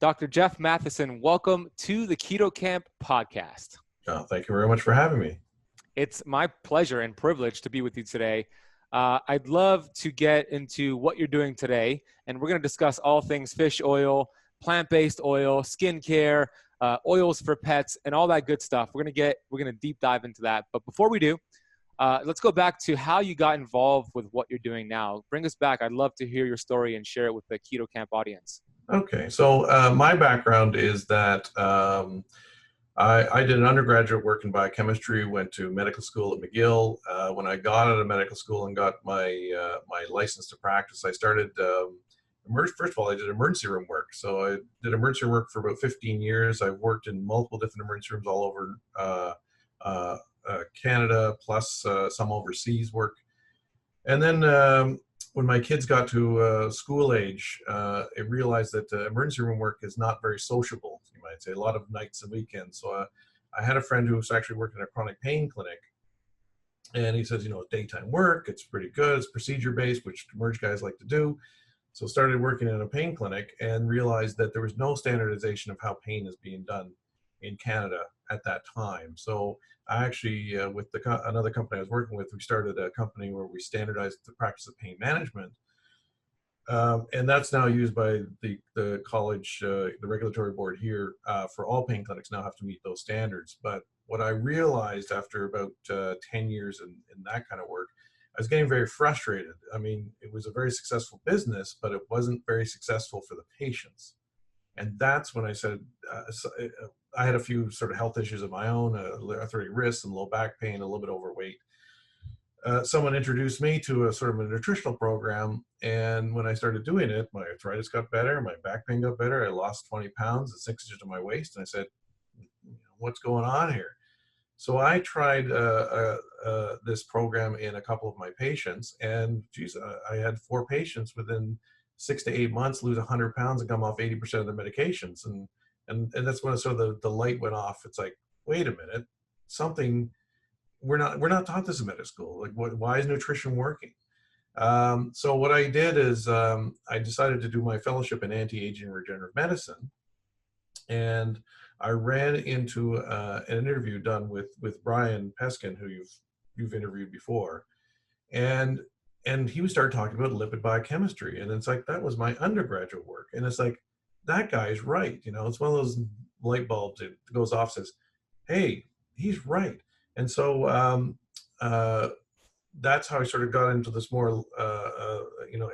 Dr. Jeff Matheson, welcome to the Keto Camp podcast. Thank you very much for having me. It's my pleasure and privilege to be with you today. I'd love to get into what you're doing today, and we're going to discuss all things fish oil, plant-based oil, skincare, oils for pets, and all that good stuff. We're going to deep dive into that. But before we do, let's go back to how you got involved with what you're doing now. Bring us back. I'd love to hear your story and share it with the Keto Camp audience. Okay, so my background is that I did an undergraduate work in biochemistry, went to medical school at McGill. When I got out of medical school and got my license to practice, I started, first of all, I did emergency room work. So I did emergency room work for about 15 years. I've worked in multiple different emergency rooms all over Canada, plus some overseas work. And then when my kids got to school age, I realized that emergency room work is not very sociable, you might say, a lot of nights and weekends. So I had a friend who was actually working in a chronic pain clinic, and he says, daytime work, it's pretty good, it's procedure-based, which emerge guys like to do. So started working in a pain clinic and realized that there was no standardization of how pain is being done in Canada at that time. So I actually, with another company I was working with, we started a company where we standardized the practice of pain management. And that's now used by the college, the regulatory board here for all pain clinics now have to meet those standards. But what I realized after about 10 years in that kind of work, I was getting very frustrated. I mean, it was a very successful business, but it wasn't very successful for the patients. And that's when I said, I had a few sort of health issues of my own, arthritic wrists and low back pain, a little bit overweight. Someone introduced me to a sort of a nutritional program. And when I started doing it, my arthritis got better, my back pain got better. I lost 20 pounds at 6 inches to my waist. And I said, what's going on here? So I tried this program in a couple of my patients, and geez, I had 4 patients within 6 to 8 months lose 100 pounds and come off 80% of their medications. And that's when sort of the light went off. It's like, wait a minute, we're not taught this in medical school. Like, why is nutrition working? So what I did is I decided to do my fellowship in anti-aging regenerative medicine, and I ran into an interview done with Brian Peskin, who you've interviewed before, and he would start talking about lipid biochemistry, and it's like, that was my undergraduate work, and it's like, that guy's right. It's one of those light bulbs that goes off, says, hey, he's right. And so that's how I sort of got into this more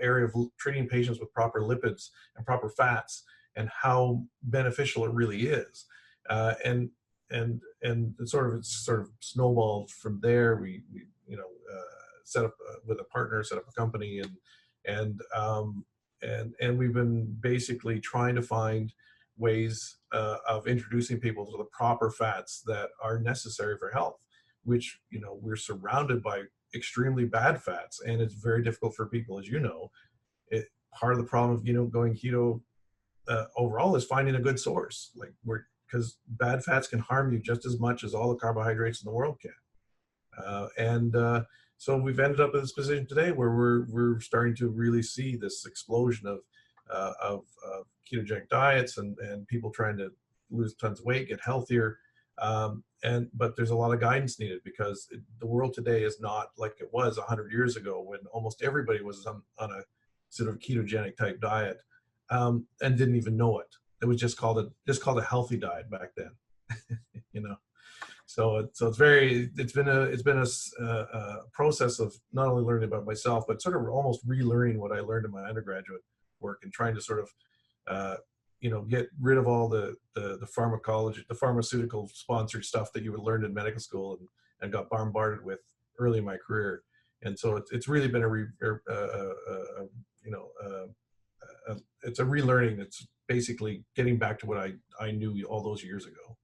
area of treating patients with proper lipids and proper fats and how beneficial it really is. And it's sort of snowballed from there. We set up with a partner, set up a company, and we've been basically trying to find ways of introducing people to the proper fats that are necessary for health, which, we're surrounded by extremely bad fats, and it's very difficult for people, as you know. Part of the problem of, going keto overall is finding a good source, because bad fats can harm you just as much as all the carbohydrates in the world can. So we've ended up in this position today where we're starting to really see this explosion of ketogenic diets and people trying to lose tons of weight, get healthier. But there's a lot of guidance needed, because the world today is not like it was 100 years ago, when almost everybody was on a sort of ketogenic type diet and didn't even know it. It was just called a healthy diet back then. So it's been a process of not only learning about myself, but sort of almost relearning what I learned in my undergraduate work, and trying to sort of get rid of all the pharmacology, the pharmaceutical sponsored stuff that you would learn in medical school and got bombarded with early in my career. And so it's really been it's a relearning. It's basically getting back to what I knew all those years ago.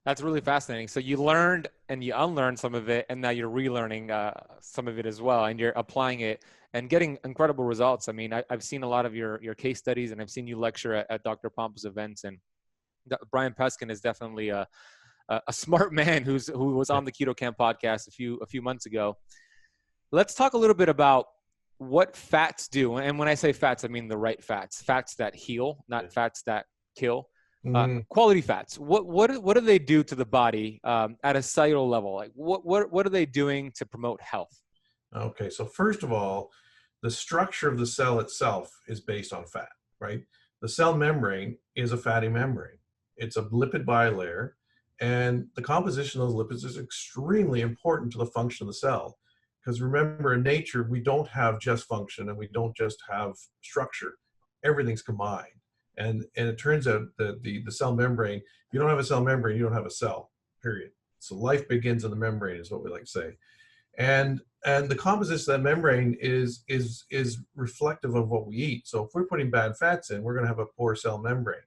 That's really fascinating. So you learned and you unlearned some of it, and now you're relearning some of it as well, and you're applying it and getting incredible results. I mean, I've seen a lot of your case studies, and I've seen you lecture at Dr. Pompa's events, and Brian Peskin is definitely a smart man who was on the Keto Camp podcast a few months ago. Let's talk a little bit about what fats do. And when I say fats, I mean the right fats that heal, not fats that kill. Mm, Quality fats. What do they do to the body at a cellular level? Like what are they doing to promote health? okay, so first of all, the structure of the cell itself is based on fat, right? The cell membrane is a fatty membrane. It's a lipid bilayer, and the composition of those lipids is extremely important to the function of the cell. Because remember, in nature, we don't have just function and we don't just have structure. Everything's combined. And it turns out that the cell membrane, if you don't have a cell membrane, you don't have a cell, period. So life begins in the membrane, is what we like to say. And the composition of that membrane is reflective of what we eat. So if we're putting bad fats in, we're going to have a poor cell membrane.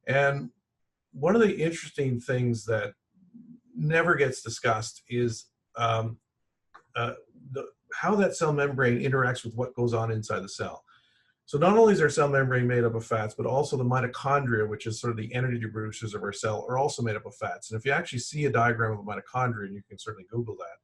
And one of the interesting things that never gets discussed is uh, how that cell membrane interacts with what goes on inside the cell. So not only is our cell membrane made up of fats, but also the mitochondria, which is sort of the energy producers of our cell, are also made up of fats. And if you actually see a diagram of a mitochondria, and you can certainly Google that,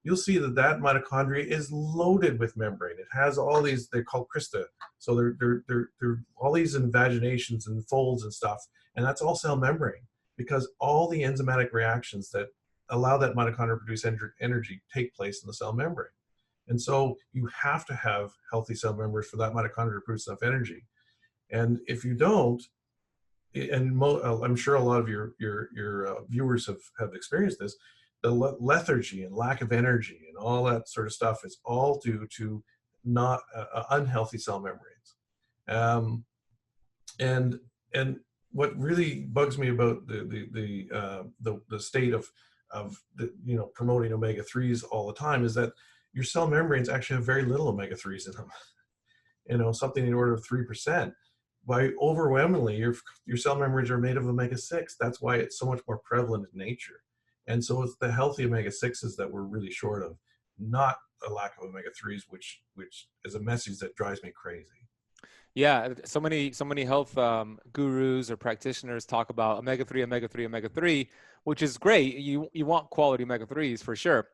you'll see that that mitochondria is loaded with membrane. It has all these, they're called crista. So they're all these invaginations and folds and stuff. And that's all cell membrane, because all the enzymatic reactions that allow that mitochondria to produce energy take place in the cell membrane. And so you have to have healthy cell membranes for that mitochondria to produce enough energy. And if you don't, and I'm sure a lot of your viewers have experienced this, the lethargy and lack of energy and all that sort of stuff is all due to not unhealthy cell membranes. And what really bugs me about the state of promoting omega-3s all the time is that your cell membranes actually have very little omega-3s in them. Something in the order of 3%. By overwhelmingly, your cell membranes are made of omega-6. That's why it's so much more prevalent in nature. And so it's the healthy omega-6s that we're really short of, not a lack of omega-3s, which is a message that drives me crazy. Yeah, so many health gurus or practitioners talk about omega-3, which is great. You want quality omega-3s for sure,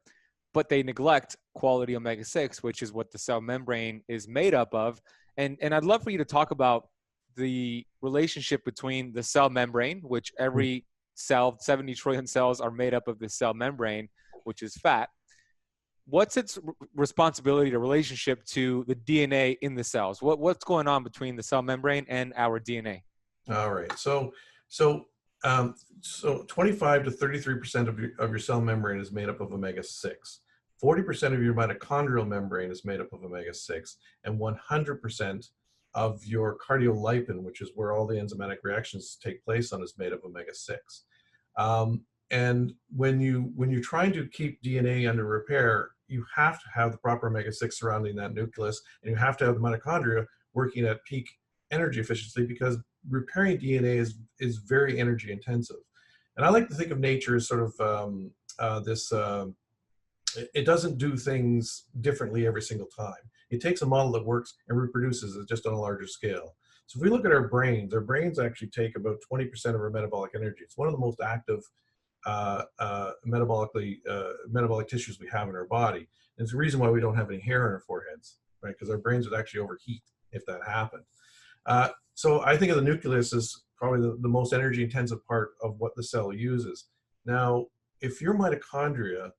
but they neglect quality omega-6, which is what the cell membrane is made up of. And I'd love for you to talk about the relationship between the cell membrane, which every cell, 70 trillion cells are made up of the cell membrane, which is fat. What's its responsibility to relationship to the DNA in the cells? What's going on between the cell membrane and our DNA? All right. So 25 to 33% of your cell membrane is made up of omega-6. 40% of your mitochondrial membrane is made up of omega-6, and 100% of your cardiolipin, which is where all the enzymatic reactions take place on, is made of omega-6. And when you're trying to keep DNA under repair, you have to have the proper omega-6 surrounding that nucleus, and you have to have the mitochondria working at peak energy efficiency, because repairing DNA is very energy intensive. And I like to think of nature as sort of it doesn't do things differently every single time. It takes a model that works and reproduces it just on a larger scale. So if we look at our brains actually take about 20% of our metabolic energy. It's one of the most active metabolic tissues we have in our body. And it's the reason why we don't have any hair on our foreheads, right? Because our brains would actually overheat if that happened. So I think of the nucleus as probably the most energy intensive part of what the cell uses. Now, if your mitochondria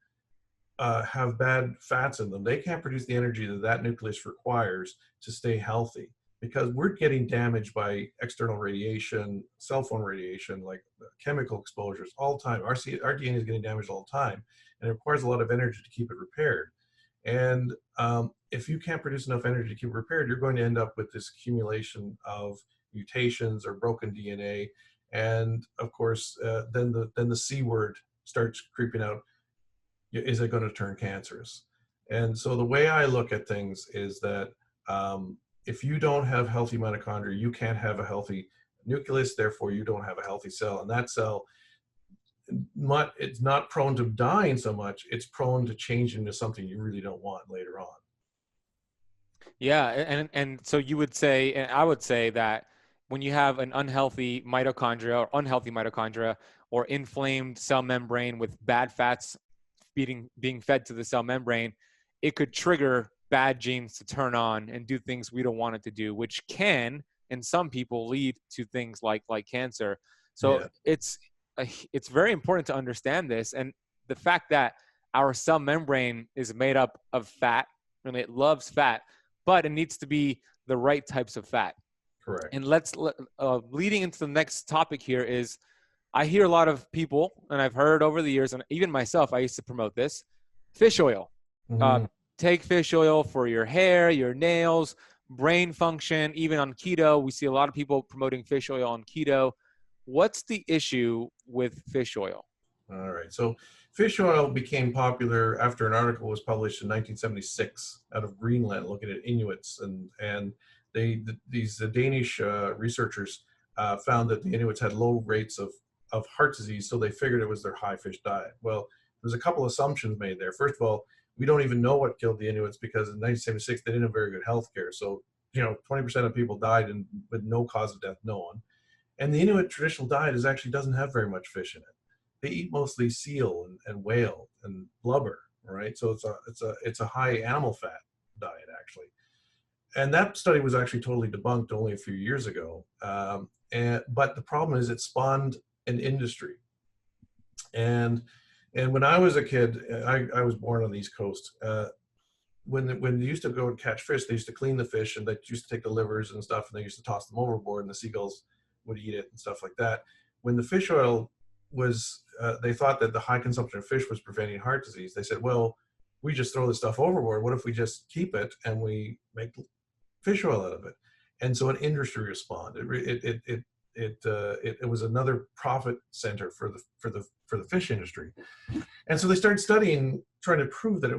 have bad fats in them, they can't produce the energy that nucleus requires to stay healthy, because we're getting damaged by external radiation, cell phone radiation, like chemical exposures all the time. Our DNA is getting damaged all the time, and it requires a lot of energy to keep it repaired. And if you can't produce enough energy to keep it repaired, you're going to end up with this accumulation of mutations or broken DNA. And of course, then the C word starts creeping out. Is it going to turn cancerous? And so the way I look at things is that if you don't have healthy mitochondria, you can't have a healthy nucleus, therefore you don't have a healthy cell. And that cell, it's not prone to dying so much, it's prone to change into something you really don't want later on. Yeah, and so you would say, and I would say that when you have an unhealthy mitochondria or inflamed cell membrane with bad fats being fed to the cell membrane, it could trigger bad genes to turn on and do things we don't want it to do, which can in some people lead to things like cancer. So Yeah, it's very important to understand this, and the fact that our cell membrane is made up of fat and it loves fat, but it needs to be the right types of fat. correct. And leading into the next topic here is, I hear a lot of people, and I've heard over the years, and even myself, I used to promote this, fish oil. Uh, Mhm. Take fish oil for your hair, your nails, brain function. Even on keto, we see a lot of people promoting fish oil on keto. What's the issue with fish oil? All right. So fish oil became popular after an article was published in 1976 out of Greenland, looking at Inuits, and these Danish researchers found that the Inuits had low rates of heart disease, so they figured it was their high fish diet. Well, there's a couple assumptions made there. First of all, we don't even know what killed the Inuits, because in 1976 they didn't have very good health care. So 20% of people died with no cause of death known. And the Inuit traditional diet actually doesn't have very much fish in it. They eat mostly seal and whale and blubber, right? So it's a high animal fat diet actually. And that study was actually totally debunked only a few years ago. But the problem is it spawned an industry. And when I was a kid, I was born on the East Coast. When they used to go and catch fish, they used to clean the fish, and they used to take the livers and stuff, and they used to toss them overboard, and the seagulls would eat it and stuff like that. When the fish oil was, they thought that the high consumption of fish was preventing heart disease. They said, well, we just throw this stuff overboard. What if we just keep it and we make fish oil out of it? And so an industry responded. It was another profit center for the fish industry. And so they started studying, trying to prove that it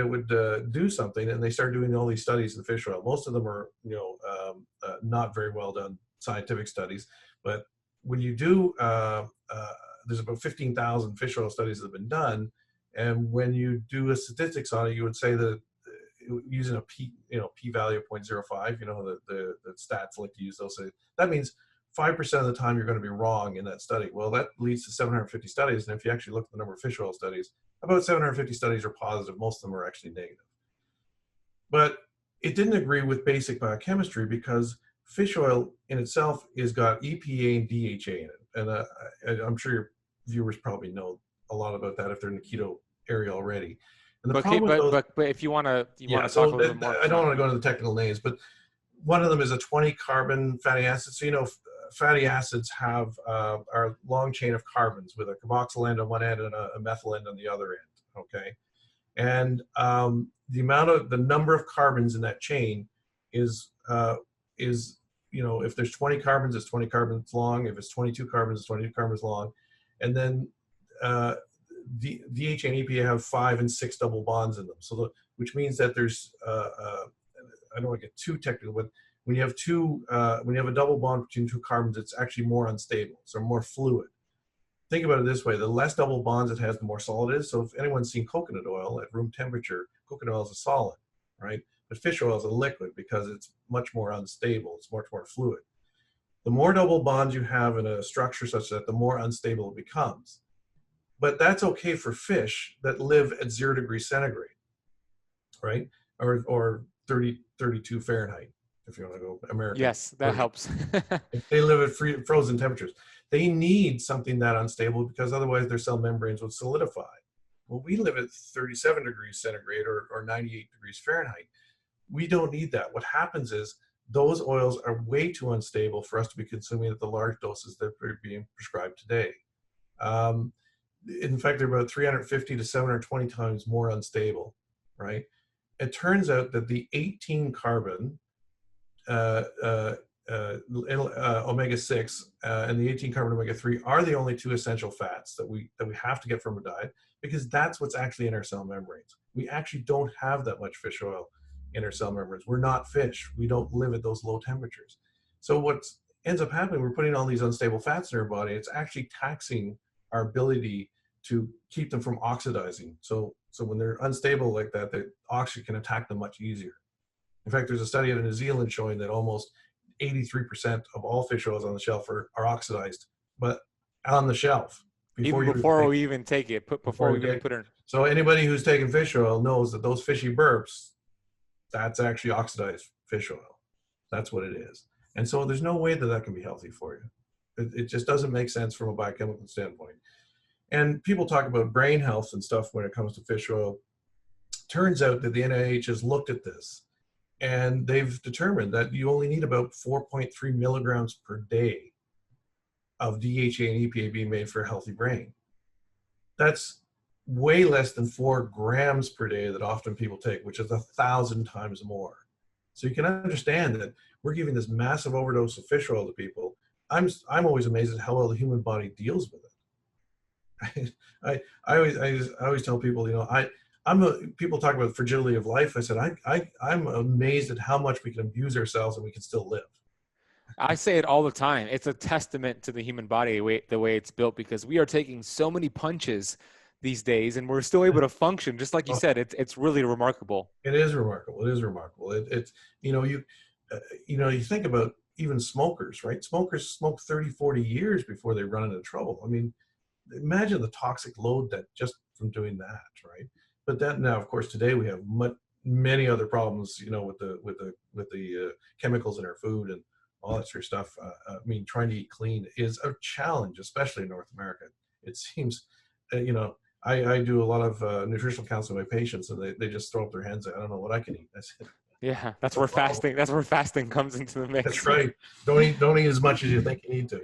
would do something. And they started doing all these studies in fish oil. Most of them are not very well done scientific studies, but when you do, there's about 15,000 fish oil studies that have been done, and when you do a statistics on it, you would say that using a p-value of 0.05, the stats like to use those. So that means 5% of the time you're going to be wrong in that study. Well, that leads to 750 studies, and if you actually look at the number of fish oil studies, about 750 studies are positive. Most of them are actually negative. But it didn't agree with basic biochemistry, because fish oil in itself has got EPA and DHA in it. And I'm sure your viewers probably know a lot about that if they're in the keto area already. And the But problem with those, but if you want to yeah, talk a so little bit more, I don't want to go into the technical names, but one of them is a 20 carbon fatty acid. So, fatty acids are long chain of carbons with a carboxyl end on one end and a methyl end on the other end. Okay. And the number of carbons in that chain is if there's 20 carbons, it's 20 carbons long. If it's 22 carbons, it's 22 carbons long. And then DHA and EPA have 5 and 6 double bonds in them. So which means that there's I don't want to get too technical, but when you have a double bond between two carbons, it's actually more unstable, so more fluid. Think about it this way: the less double bonds it has, the more solid it is. So if anyone's seen coconut oil at room temperature, coconut oil is a solid, right? But fish oil is a liquid because it's much more unstable. It's much more fluid. The more double bonds you have in a structure such that, the more unstable it becomes. But that's okay for fish that live at 0 degrees centigrade, right? Or 32 Fahrenheit, if you want to go American. yes, that helps. If they live at frozen temperatures, they need something that unstable, because otherwise their cell membranes would solidify. Well, we live at 37 degrees centigrade or 98 degrees Fahrenheit. We don't need that. What happens is those oils are way too unstable for us to be consuming at the large doses that are being prescribed today. In fact, they're about 350 to 720 times more unstable, right? It turns out that the 18 carbon omega-6 and the 18 carbon omega-3 are the only two essential fats that we have to get from a diet, because that's what's actually in our cell membranes. We actually don't have that much fish oil in our cell membranes. We're not fish. We don't live at those low temperatures. So what ends up happening, we're putting all these unstable fats in our body. It's actually taxing our ability to keep them from oxidizing. So when they're unstable like that, the oxygen can attack them much easier. In fact, there's a study out of New Zealand showing that almost 83% of all fish oils on the shelf are oxidized, but on the shelf. Before we even take it. Before we even put it in. So anybody who's taken fish oil knows that those fishy burps, that's actually oxidized fish oil. That's what it is. And so there's no way that that can be healthy for you. It just doesn't make sense from a biochemical standpoint. And people talk about brain health and stuff when it comes to fish oil. Turns out that the NIH has looked at this, and they've determined that you only need about 4.3 milligrams per day of DHA and EPA being made for a healthy brain. That's way less than 4 grams per day that often people take, which is 1,000 times more. So you can understand that we're giving this massive overdose of fish oil to people. I'm always amazed at how well the human body deals with it. I always tell people, you know, people talk about fragility of life. I said, I'm amazed at how much we can abuse ourselves and we can still live. I say it all the time. It's a testament to the human body, the way it's built, because we are taking so many punches these days and we're still able to function. Just like you said, it's really remarkable. It is remarkable. It is remarkable. It's, you know, you think about even smokers, right? Smokers smoke 30, 40 years before they run into trouble. I mean, imagine the toxic load that just from doing that, right? But that now, of course, today we have many other problems, you know, with the chemicals in our food and all that sort of stuff. I mean, trying to eat clean is a challenge, especially in North America. It seems, you know, I do a lot of nutritional counseling with my patients, and they just throw up their hands. I don't know what I can eat. That's it. Yeah, that's where fasting. That's where fasting comes into the mix. That's right. Don't eat as much as you think you need to.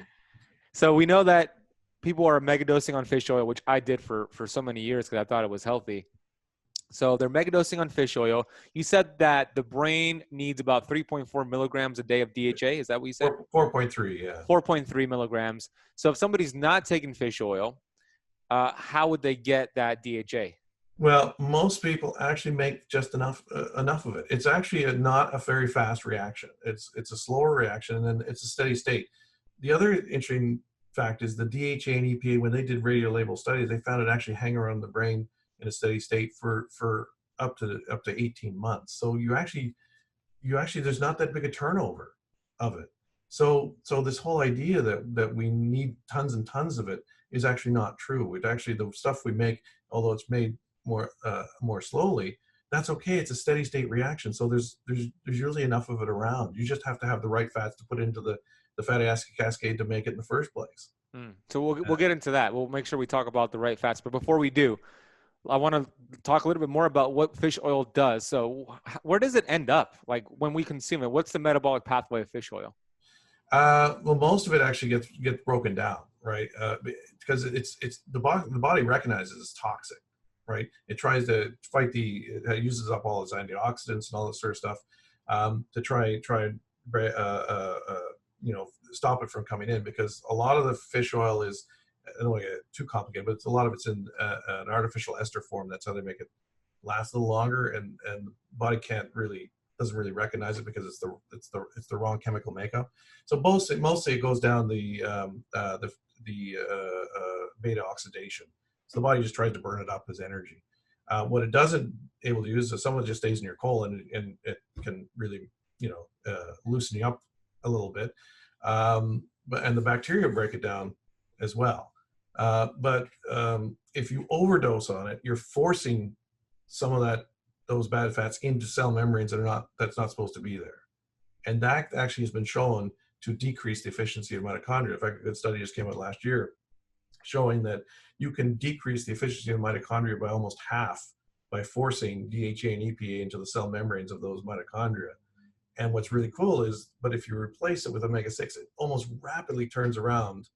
So we know that people are megadosing on fish oil, which I did for so many years because I thought it was healthy. So they're megadosing on fish oil. You said that the brain needs about 3.4 milligrams a day of DHA. Is that what you said? 4.3, yeah. 4.3 milligrams. So if somebody's not taking fish oil, how would they get that DHA? Well, most people actually make just enough of it. It's actually not a very fast reaction. It's a slower reaction, and then it's a steady state. The other interesting fact is the DHA and EPA, when they did radiolabel studies, they found it actually hang around the brain in a steady state for up to 18 months. So you actually there's not that big a turnover of it. So this whole idea that we need tons and tons of it is actually not true. It actually, the stuff we make, although it's made more slowly, that's okay. It's a steady state reaction. So there's usually enough of it around. You just have to have the right fats to put into the fatty acid cascade to make it in the first place. So we'll get into that. We'll make sure we talk about the right fats. But before we do, I want to talk a little bit more about what fish oil does. So where does it end up? Like when we consume it, what's the metabolic pathway of fish oil? Well, most of it actually gets broken down, right? Because it's the body recognizes it's toxic, right? It tries to fight it uses up all its antioxidants and all this sort of stuff to try you know, stop it from coming in, because a lot of the fish oil is, I don't want to get too complicated, but a lot of it's in an artificial ester form. That's how they make it last a little longer, and the body doesn't really recognize it because it's the wrong chemical makeup. So mostly it goes down the beta oxidation. So the body just tries to burn it up as energy. What it doesn't able to use is some of it just stays in your colon, and it can really, you know, loosen you up a little bit. And the bacteria break it down as well. But if you overdose on it, you're forcing some of those bad fats into cell membranes that's not supposed to be there. And that actually has been shown to decrease the efficiency of mitochondria. In fact, a good study just came out last year showing that you can decrease the efficiency of mitochondria by almost half by forcing DHA and EPA into the cell membranes of those mitochondria. And what's really cool is, but if you replace it with omega-6, it almost rapidly turns around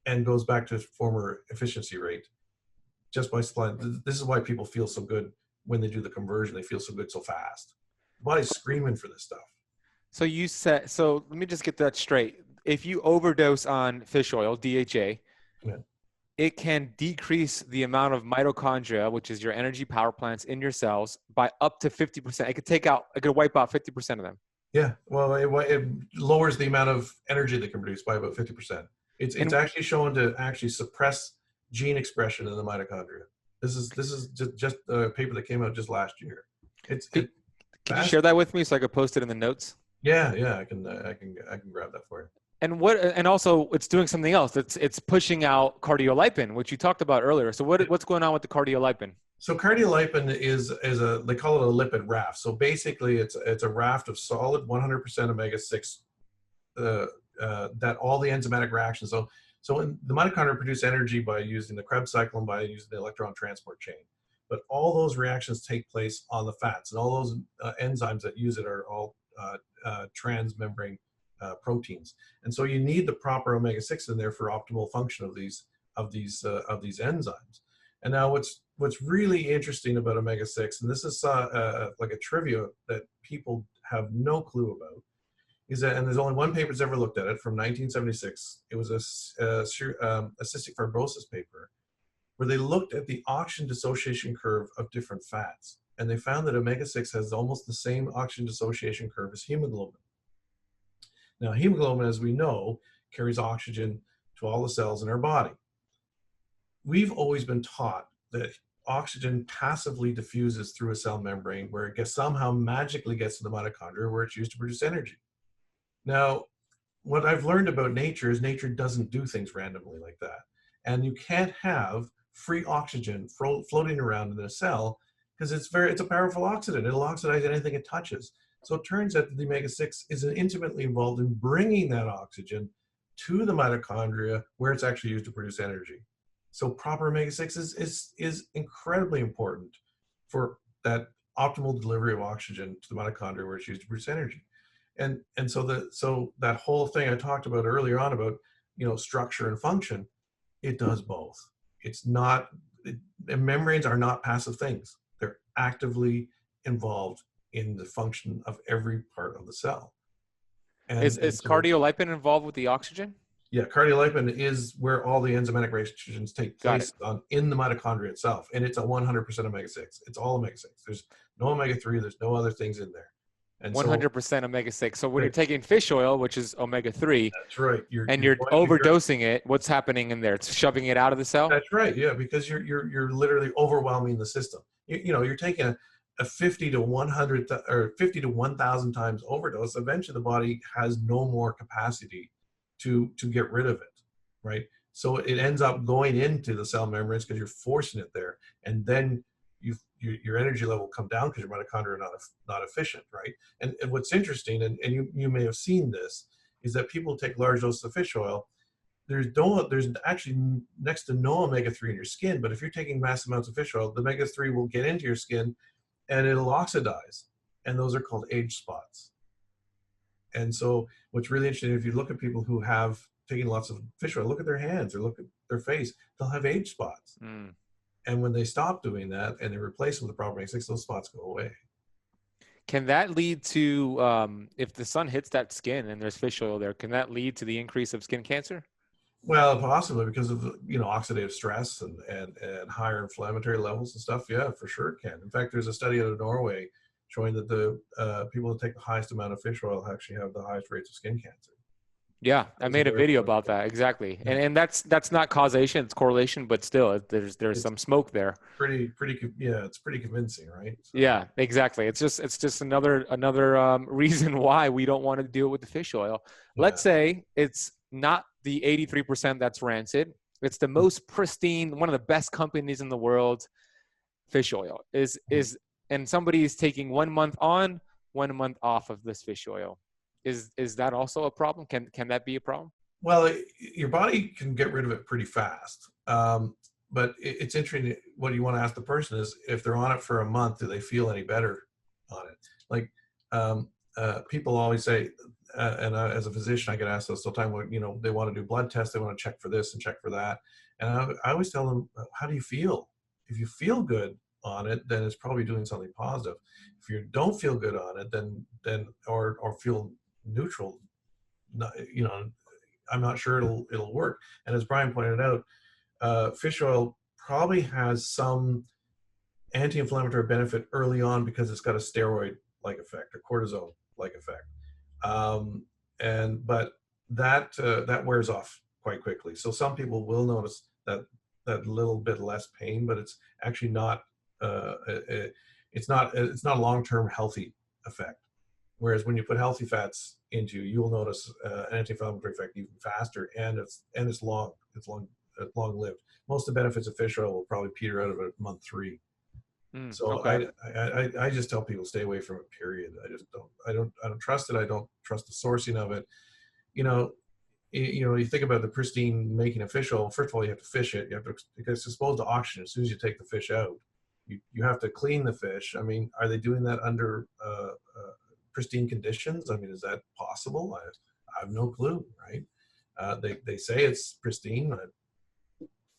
and goes back to its former efficiency rate just by supplying. This is why people feel so good when they do the conversion. They feel so good so fast. The body's screaming for this stuff. So let me just get that straight. If you overdose on fish oil, DHA, it can decrease the amount of mitochondria, which is your energy power plants in your cells, by up to 50%. It could wipe out 50% of them. Yeah, well, it lowers the amount of energy they can produce by about 50%. It's actually shown to actually suppress gene expression in the mitochondria. This is just a paper that came out just last year. Can you share that with me so I could post it in the notes? Yeah, I can grab that for you. And also it's doing something else. It's pushing out cardiolipin, which you talked about earlier. So what's going on with the cardiolipin? So cardiolipin is they call it a lipid raft. So basically it's a raft of solid 100% omega-6 that all the enzymatic reactions. So in the mitochondria produce energy by using the Krebs cycle and by using the electron transport chain. But all those reactions take place on the fats, and all those enzymes that use it are all transmembrane proteins. And so you need the proper omega-6 in there for optimal function of these enzymes. And now what's really interesting about omega-6, and this is like a trivia that people have no clue about, is that, and there's only one paper that's ever looked at it from 1976. It was a cystic fibrosis paper where they looked at the oxygen dissociation curve of different fats. And they found that omega-6 has almost the same oxygen dissociation curve as hemoglobin. Now, hemoglobin, as we know, carries oxygen to all the cells in our body. We've always been taught that oxygen passively diffuses through a cell membrane where it somehow magically gets to the mitochondria where it's used to produce energy. Now, what I've learned about nature is nature doesn't do things randomly like that. And you can't have free oxygen floating around in a cell because it's a powerful oxidant. It'll oxidize anything it touches. So it turns out that the omega-6 is intimately involved in bringing that oxygen to the mitochondria where it's actually used to produce energy. So proper omega-6 is incredibly important for that optimal delivery of oxygen to the mitochondria where it's used to produce energy. And so that whole thing I talked about earlier on about, structure and function, it does both. It's not, membranes are not passive things. They're actively involved in the function of every part of the cell. Is cardiolipin involved with the oxygen? Yeah, cardiolipin is where all the enzymatic reactions take place in the mitochondria itself. And it's a 100% omega-6. It's all omega-6. There's no omega-3. There's no other things in there. And 100% omega-6. So when you're taking fish oil, which is omega-3, that's right. You're overdosing it, what's happening in there? It's shoving it out of the cell? That's right. Yeah, because you're literally overwhelming the system. You're taking a 50 to 100 or 50 to 1,000 times overdose. Eventually the body has no more capacity to get rid of it, right? So it ends up going into the cell membranes because you're forcing it there, and then your energy level will come down because your mitochondria are not efficient, right? And what's interesting, and you may have seen this, is that people take large doses of fish oil. There's actually next to no omega-3 in your skin, but if you're taking massive amounts of fish oil, the omega-3 will get into your skin and it'll oxidize, and those are called age spots. And so what's really interesting, if you look at people who have taken lots of fish oil, look at their hands or look at their face, they'll have age spots. Mm. And when they stop doing that and they replace them with the proper omega-6, those spots go away. Can that lead to, if the sun hits that skin and there's fish oil there, can that lead to the increase of skin cancer? Well, possibly because of oxidative stress and higher inflammatory levels and stuff. Yeah, for sure it can. In fact, there's a study out of Norway showing that the people that take the highest amount of fish oil actually have the highest rates of skin cancer. Yeah, I made a video about that. Exactly. Yeah. And that's not causation, it's correlation, but still there's some smoke there. It's pretty convincing, right? So. Yeah, exactly. It's just another reason why we don't want to deal with the fish oil. Yeah. Let's say it's not the 83% that's rancid. It's the most pristine, one of the best companies in the world, fish oil. And somebody's taking 1 month on, 1 month off of this fish oil. Is that also a problem? Can that be a problem? Well, your body can get rid of it pretty fast. But it's interesting. What you want to ask the person is, if they're on it for a month, do they feel any better on it? Like people always say, and as a physician, I get asked this all the time. They want to do blood tests, they want to check for this and check for that, and I always tell them, how do you feel? If you feel good on it, then it's probably doing something positive. If you don't feel good on it, then or feel neutral, I'm not sure it'll work. And as Brian pointed out, fish oil probably has some anti-inflammatory benefit early on because it's got a steroid-like effect, a cortisone-like effect, but that wears off quite quickly. So some people will notice that little bit less pain, but it's actually not it's not a long-term healthy effect. Whereas when you put healthy fats into, you'll notice an anti-inflammatory effect even faster, and it's long-lived. Most of the benefits of fish oil will probably peter out of it month 3. So okay. I just tell people stay away from it. Period. I don't trust it. I don't trust the sourcing of it. you know, you think about the Pristine making a fish oil. First of all, you have to fish it. You have to, because it's exposed to oxygen. As soon as you take the fish out, you have to clean the fish. I mean, are they doing that under pristine conditions? I mean, is that possible? I have no clue, right? They say it's pristine.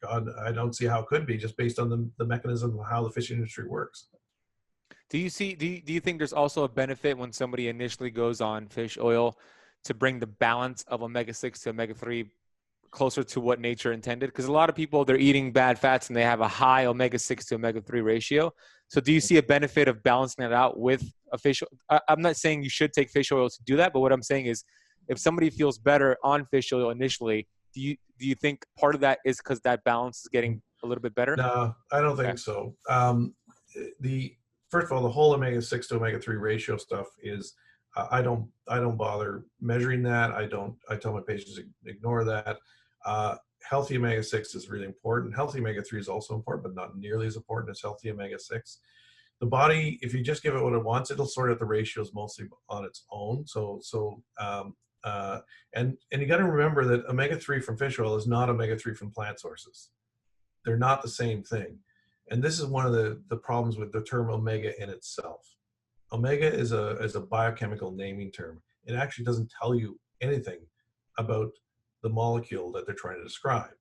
God, I don't see how it could be, just based on the mechanism of how the fishing industry works. Do you think there's also a benefit when somebody initially goes on fish oil to bring the balance of omega-6 to omega-3 closer to what nature intended? Because a lot of people, they're eating bad fats and they have a high omega-6 to omega-3 ratio. So do you see a benefit of balancing it out with a fish? I'm not saying you should take fish oil to do that, but what I'm saying is if somebody feels better on fish oil initially, do you think part of that is because that balance is getting a little bit better? No, I don't Okay. think so. The First of all, the whole omega-6 to omega-3 ratio stuff is I don't bother measuring that. I tell my patients to ignore that. Healthy omega-6 is really important. Healthy omega-3 is also important, but not nearly as important as healthy omega-6. The body, if you just give it what it wants, it'll sort out the ratios mostly on its own. And you got to remember that omega-3 from fish oil is not omega-3 from plant sources. They're not the same thing. And this is one of the problems with the term omega in itself. Omega is a biochemical naming term. It actually doesn't tell you anything about the molecule that they're trying to describe.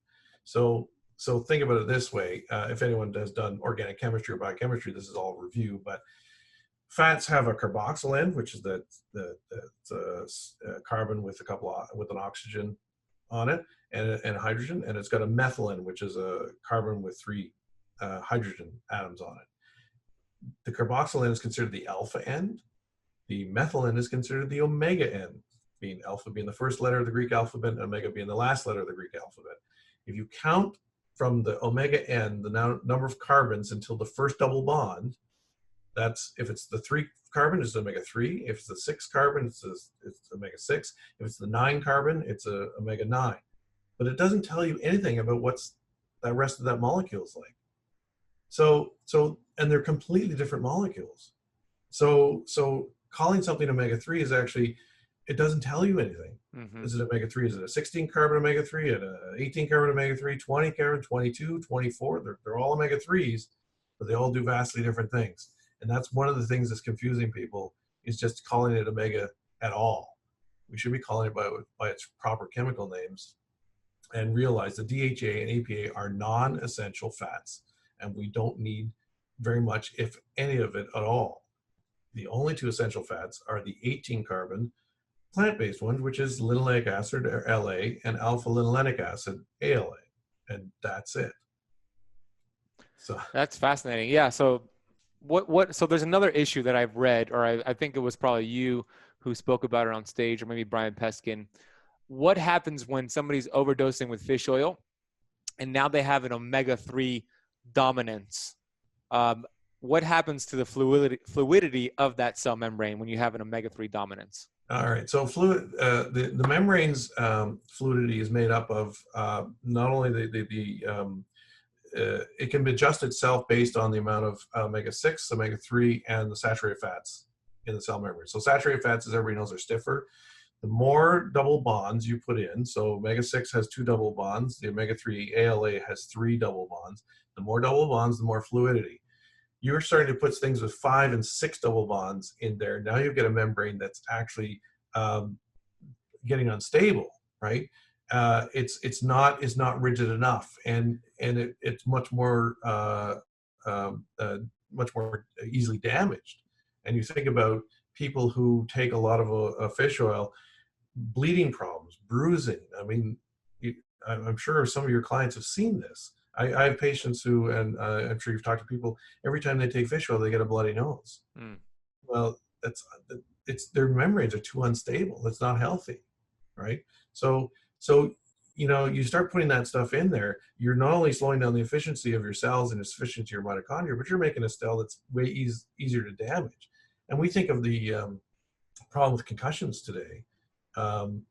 So think about it this way. If anyone has done organic chemistry or biochemistry, this is all review, but fats have a carboxyl end, which is the carbon with with an oxygen on it and a hydrogen, and it's got a methyl end, which is a carbon with 3 hydrogen atoms on it. The carboxyl end is considered the alpha end. The methyl end is considered the omega end, being alpha being the first letter of the Greek alphabet and omega being the last letter of the Greek alphabet. If you count from the omega end the number of carbons until the first double bond, that's, if it's the 3 carbon, it's omega-3. If it's the 6 carbon, it's omega-6. If it's the 9 carbon, it's a omega-9. But it doesn't tell you anything about what's the rest of that molecule is like. And they're completely different molecules. So calling something omega-3 is actually, it doesn't tell you anything. Mm-hmm. Is it omega-3? Is it a 16 carbon omega-3? An 18 carbon omega-3? 20 carbon? 22? 24? They're all omega-3s, but they all do vastly different things. And that's one of the things that's confusing people, is just calling it omega at all. We should be calling it by its proper chemical names, and realize that DHA and EPA are non-essential fats, and we don't need very much, if any of it at all. The only 2 essential fats are the 18 carbon plant-based ones, which is linoleic acid, or LA, and alpha linolenic acid, ALA, and that's it. So that's fascinating. Yeah. So so there's another issue that I've read, or I think it was probably you who spoke about it on stage, or maybe Brian Peskin. What happens when somebody's overdosing with fish oil and now they have an omega-3 dominance? What happens to the fluidity of that cell membrane when you have an omega-3 dominance? All right. So the membrane's fluidity is made up of not only it can adjust itself based on the amount of omega-6, omega-3, and the saturated fats in the cell membrane. So saturated fats, as everybody knows, are stiffer. The more double bonds you put in, so omega-6 has 2 double bonds, the omega-3 ALA has 3 double bonds. The more double bonds, the more fluidity. You're starting to put things with 5 and 6 double bonds in there. Now you get a membrane that's actually getting unstable, right? It's not rigid enough, and it's much more easily damaged. And you think about people who take a lot of fish oil, bleeding problems, bruising. I mean, I'm sure some of your clients have seen this. I have patients who, and I'm sure you've talked to people, every time they take fish oil, they get a bloody nose. Mm. Well, their membranes are too unstable. It's not healthy, right? So you start putting that stuff in there, you're not only slowing down the efficiency of your cells and efficiency of your mitochondria, but you're making a cell that's way easier to damage. And we think of the problem with concussions today. When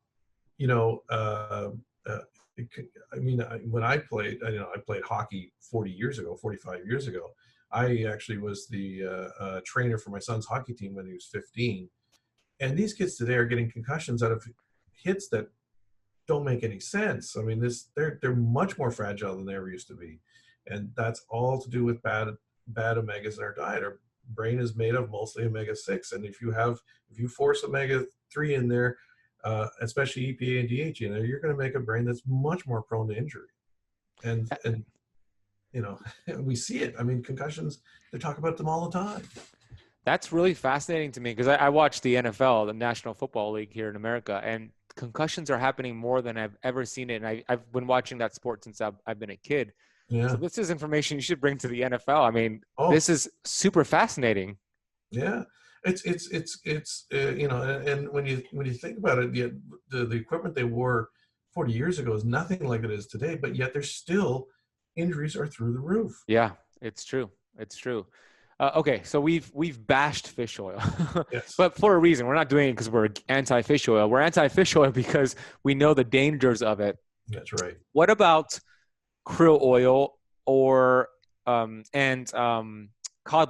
I played, I played hockey 45 years ago. I actually was the trainer for my son's hockey team when he was 15. And these kids today are getting concussions out of hits that don't make any sense. I mean, they're much more fragile than they ever used to be, and that's all to do with bad omegas in our diet. Our brain is made of mostly omega-6, and if you force omega-3 in there, especially EPA and DHA in there, you're going to make a brain that's much more prone to injury. And you know, we see it. I mean, concussions, they talk about them all the time. That's really fascinating to me because I watch the NFL, the National Football League here in America, and concussions are happening more than I've ever seen it. And I've been watching that sport since I've been a kid. Yeah. So this is information you should bring to the NFL. I mean, Oh, this is super fascinating. yeah. It's you know, and when you think about it, the equipment they wore 40 years ago is nothing like it is today, but yet there's still injuries are through the roof. Yeah, it's true. It's true. Okay, so we've bashed fish oil, Yes. but for a reason. We're not doing it because we're anti-fish oil. We're anti-fish oil because we know the dangers of it. That's right. What about krill oil or cod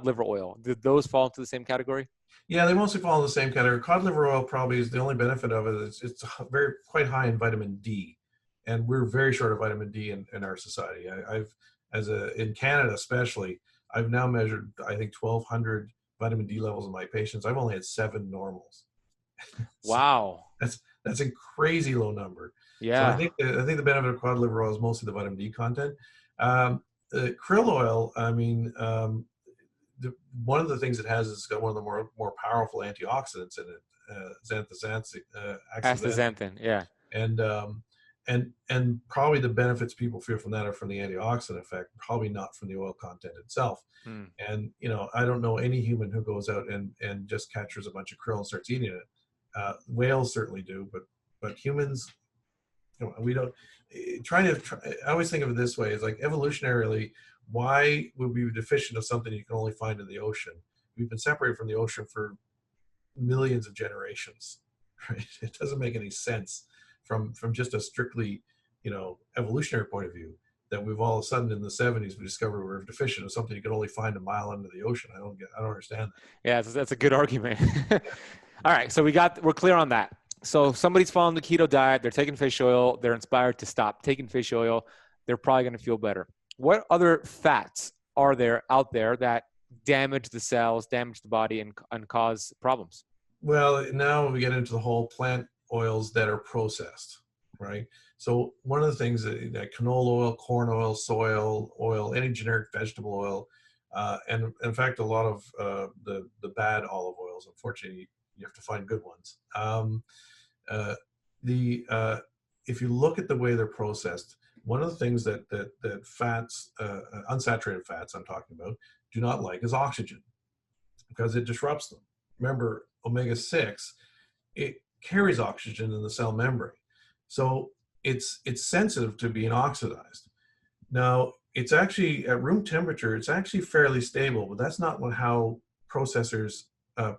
liver oil? Did those fall into the same category? Yeah, they mostly fall in the same category. Cod liver oil probably is the only benefit of it. It's quite high in vitamin D, and we're very short of vitamin D in our society. In Canada especially, I've now measured, I think, 1,200 vitamin D levels in my patients. I've only had 7 normals. So Wow. that's a crazy low number. Yeah. So I think the benefit of cod liver oil is mostly the vitamin D content. Krill oil, I mean, one of the things it has is it's got one of the more powerful antioxidants in it, Astaxanthin, yeah. And probably the benefits people feel from that are from the antioxidant effect, probably not from the oil content itself. And you know, I don't know any human who goes out and just captures a bunch of krill and starts eating it. Whales certainly do, but humans, you know, we don't. I always think of it this way: it's like evolutionarily, why would we be deficient of something you can only find in the ocean? We've been separated from the ocean for millions of generations, right? It doesn't make any sense from just a strictly, you know, evolutionary point of view that we've all of a sudden in the 70s we discovered we're deficient of something you can only find a mile under the ocean. I don't understand that. Yeah, that's a good argument. All right, so we're clear on that. So if somebody's following the keto diet, they're taking fish oil, they're inspired to stop taking fish oil, they're probably going to feel better. What other fats are there out there that damage the cells, damage the body, and cause problems? Well, now we get into the whole plant oils that are processed, right? So one of the things that canola oil, corn oil, soy oil, any generic vegetable oil, and in fact, a lot of the bad olive oils, unfortunately, you have to find good ones. If you look at the way they're processed, one of the things that fats, unsaturated fats I'm talking about, do not like is oxygen, because it disrupts them. Remember, omega-6, it carries oxygen in the cell membrane. So it's sensitive to being oxidized. Now, it's actually, at room temperature, it's actually fairly stable, but that's not how processors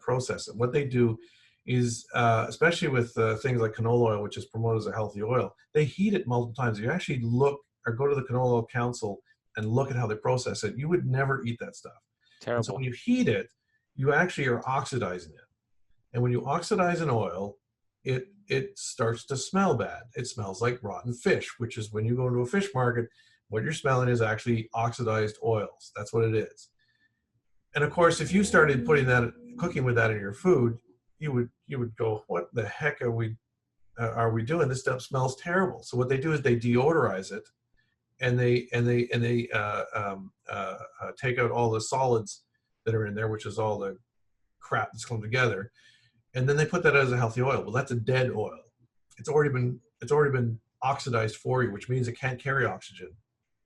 process it. What they do is, especially with things like canola oil, which is promoted as a healthy oil, they heat it multiple times. If you actually look or go to the Canola Oil Council and look at how they process it, you would never eat that stuff. Terrible. And so when you heat it, you actually are oxidizing it. And when you oxidize an oil, it starts to smell bad. It smells like rotten fish, which is when you go into a fish market, what you're smelling is actually oxidized oils. That's what it is. And of course, if you started cooking with that in your food, you would go, what the heck are we doing? This stuff smells terrible. So what they do is they deodorize it, and they take out all the solids that are in there, which is all the crap that's come together, and then they put that as a healthy oil. Well, that's a dead oil. It's already been oxidized for you, which means it can't carry oxygen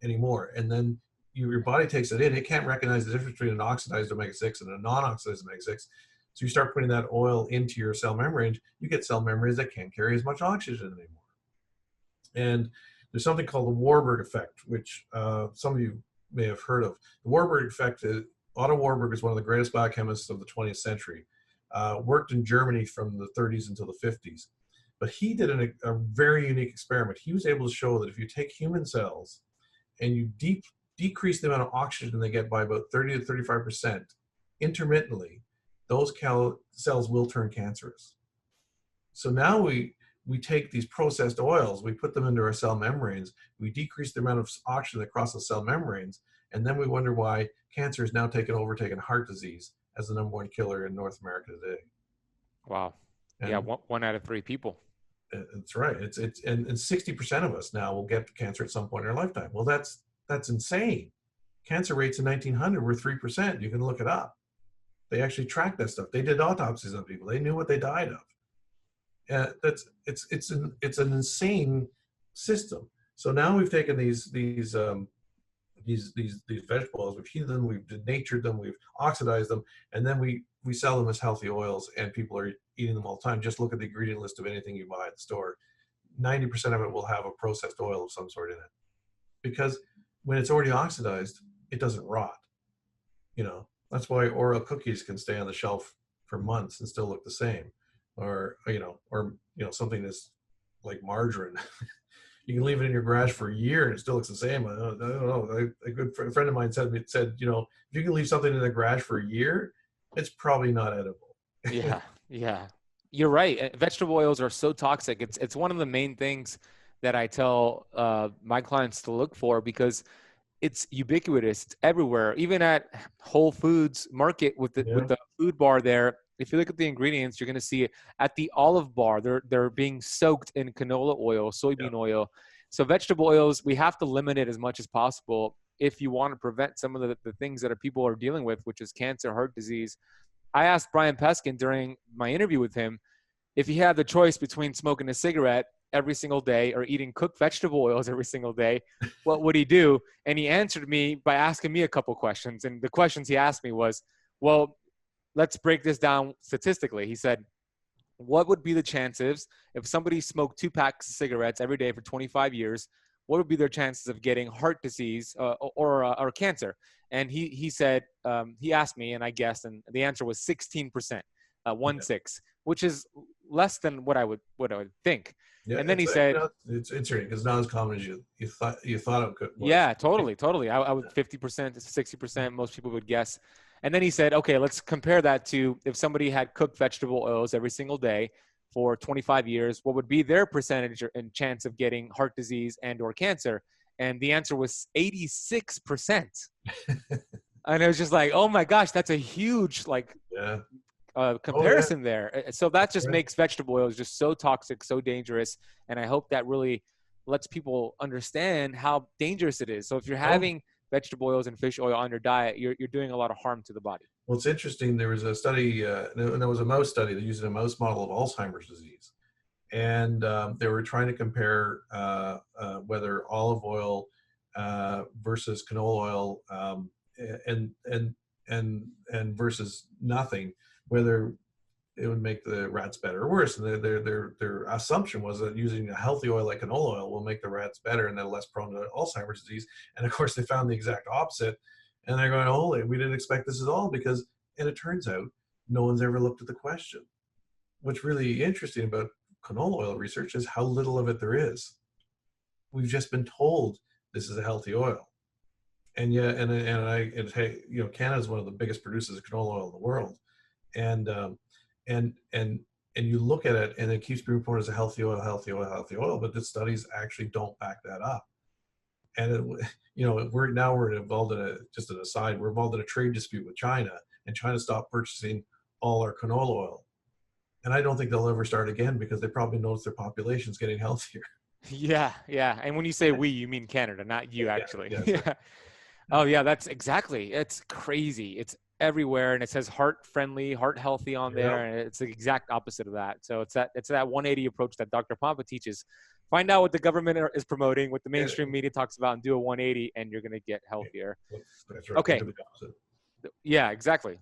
anymore. And then your body takes it in. It can't recognize the difference between an oxidized omega-6 and a non-oxidized omega-6. So you start putting that oil into your cell membrane, you get cell membranes that can't carry as much oxygen anymore. And there's something called the Warburg effect, which some of you may have heard of. The Warburg effect, Otto Warburg is one of the greatest biochemists of the 20th century. Worked in Germany from the 30s until the 50s. But he did a very unique experiment. He was able to show that if you take human cells and you decrease the amount of oxygen they get by about 30 to 35% intermittently, those cells will turn cancerous. So now we we take these processed oils, we put them into our cell membranes, we decrease the amount of oxygen that crosses the cell membranes, and then we wonder why cancer is now overtaken heart disease as the #1 killer in North America today. Wow. Yeah, And one out of 3 people. that's right. And 60% of us now will get cancer at some point in our lifetime. Well, that's insane. Cancer rates in 1900 were 3%. You can look it up. They actually tracked that stuff. They did autopsies on people. They knew what they died of. It's an insane system. So now we've taken these vegetables, we've heated them, we've denatured them, we've oxidized them, and then we sell them as healthy oils, and people are eating them all the time. Just look at the ingredient list of anything you buy at the store. 90% of it will have a processed oil of some sort in it, because when it's already oxidized, it doesn't rot. That's why Oreo cookies can stay on the shelf for months and still look the same, or something that's like margarine. You can leave it in your garage for a year and it still looks the same. I don't know. A good friend of mine said, if you can leave something in the garage for a year, it's probably not edible. Yeah, yeah. You're right. Vegetable oils are so toxic. It's one of the main things that I tell my clients to look for, because it's ubiquitous. It's everywhere. Even at Whole Foods Market with the food bar there, if you look at the ingredients, you're going to see it at the olive bar. They're being soaked in canola oil, soybean oil. So vegetable oils, we have to limit it as much as possible if you want to prevent some of the things that people are dealing with, which is cancer, heart disease. I asked Brian Peskin during my interview with him if he had the choice between smoking a cigarette every single day or eating cooked vegetable oils every single day, what would he do? And he answered me by asking me a couple questions. And the questions he asked me was, well, let's break this down statistically. He said, what would be the chances if somebody smoked 2 packs of cigarettes every day for 25 years, what would be their chances of getting heart disease or cancer? And he said, he asked me and I guessed, and the answer was 16%, 1/6, which is less than what I would think. Yeah, and then he said, it's interesting because not as common as you thought it could. Yeah, totally. I would 50% to 60%, most people would guess. And then he said, okay, let's compare that to if somebody had cooked vegetable oils every single day for 25 years, what would be their percentage and chance of getting heart disease and or cancer? And the answer was 86%. And it was just like, oh my gosh, that's a huge comparison there. So that just makes vegetable oils just so toxic, so dangerous. And I hope that really lets people understand how dangerous it is. So if you're having vegetable oils and fish oil on your diet, you're doing a lot of harm to the body. Well, it's interesting. There was a study, there was a mouse study that used a mouse model of Alzheimer's disease. And they were trying to compare whether olive oil versus canola oil and versus nothing, whether it would make the rats better or worse. And their assumption was that using a healthy oil like canola oil will make the rats better and they're less prone to Alzheimer's disease. And of course, they found the exact opposite. And they're going, holy, we didn't expect this at all, and it turns out no one's ever looked at the question. What's really interesting about canola oil research is how little of it there is. We've just been told this is a healthy oil. And hey, Canada is one of the biggest producers of canola oil in the world. And you look at it and it keeps being reported as a healthy oil, but the studies actually don't back that up. And we're involved in just an aside, we're involved in a trade dispute with China, and China stopped purchasing all our canola oil. And I don't think they'll ever start again because they probably notice their population's getting healthier. Yeah. And when you say we, you mean Canada, not you, actually. Yeah. Right. Oh yeah, that's exactly. It's crazy. It's everywhere, and it says heart friendly, heart healthy on there, and it's the exact opposite of that. So it's that 180 approach that Dr. Pompa teaches. Find out what the government is promoting, what the mainstream media talks about, and do a 180, and you're going to get healthier. That's right. Okay. Yeah, exactly.